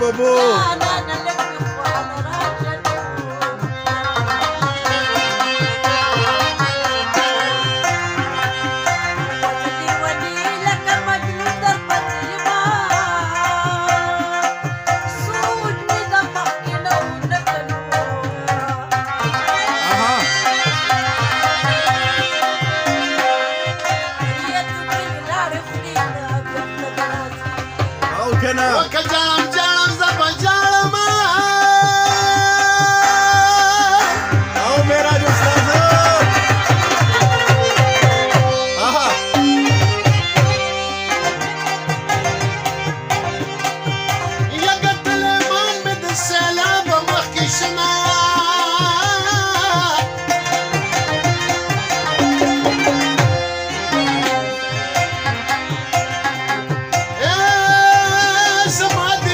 وابوه. انا لك اخوان راجل وجدي ولي لك مجنون ضربة اليمام صودني ضمك لو نكلوها اها او كنا وكجام جام زبا جالما او ميراج استاذ. اها يا قتل من بد السلام ومحكي شمال سمعت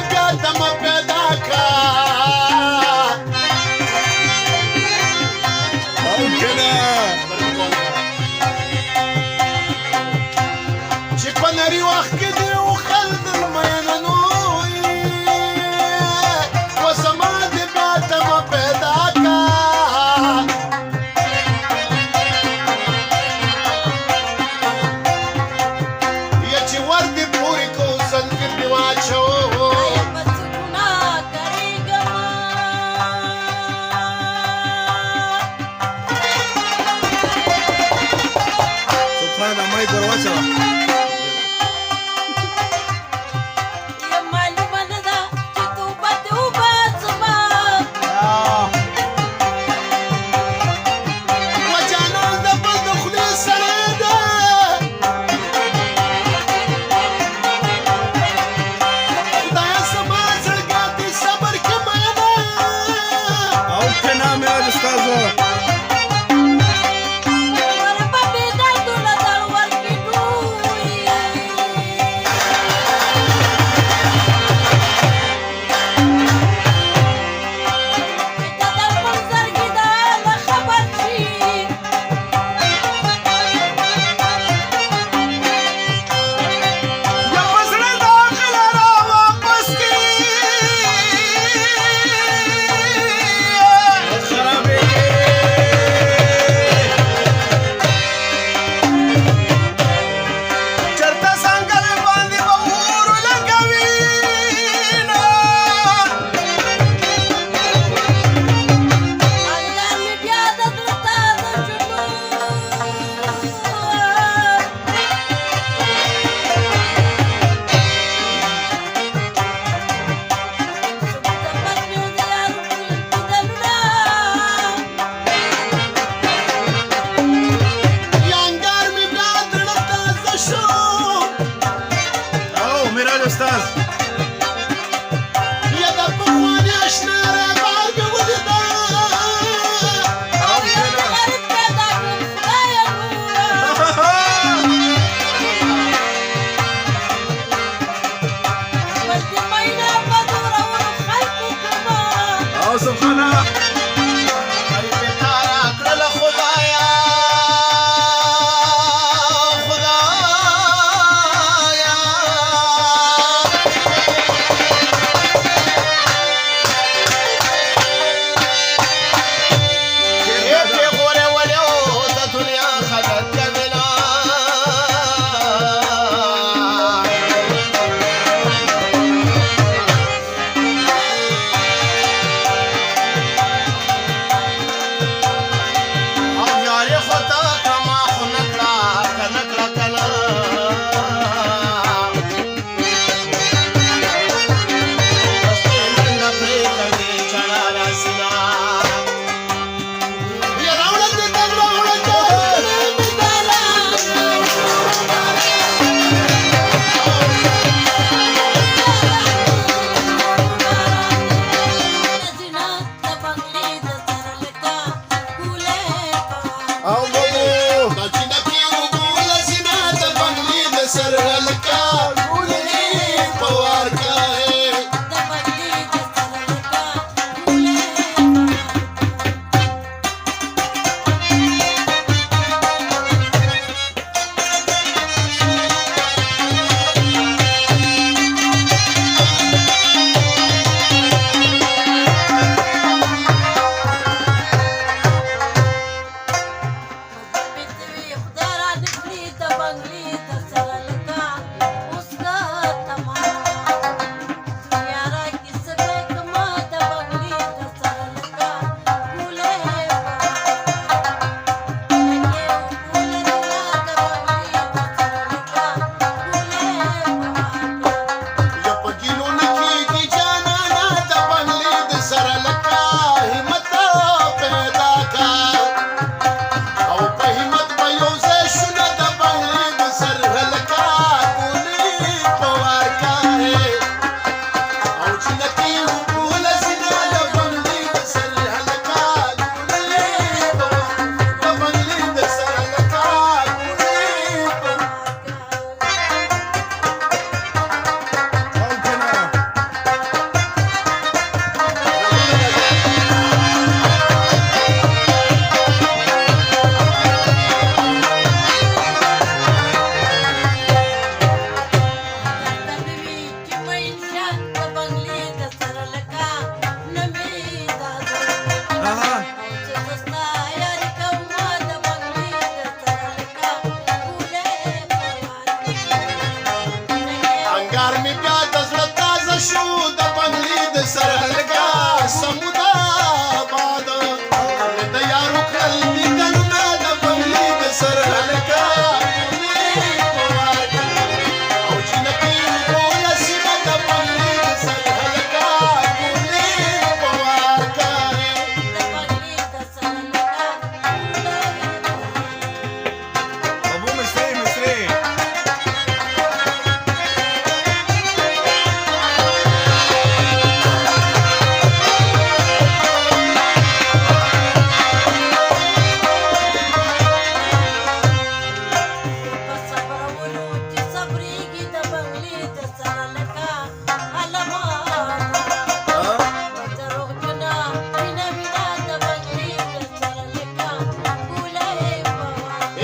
बंगली त सरल का उसका तमाम यारा किस बेक मत बंगली त सरल का फूले या पगीलो नखी की जाना ना द बंगली द सरल का हिम्मत पैदा का औ पे हिम्मत भयो से शुन द बंगली द सरल का कुली पवार का है औ जिनकी हुबूल सिना द बंगली द सरल का कुली पवार द बंगली द सरल का कुली पवार Okay now. Uh-huh. अंगार में प्याद जलता जशू द बंगली द सरल का समुदा बाद द यारू खल निकल ना द बंगली द सरल का औ जिनकी बोल सिना द बंगली द सरल का कुली पवार का Abu Misri, Misri.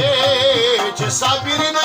ए जे साबिरिन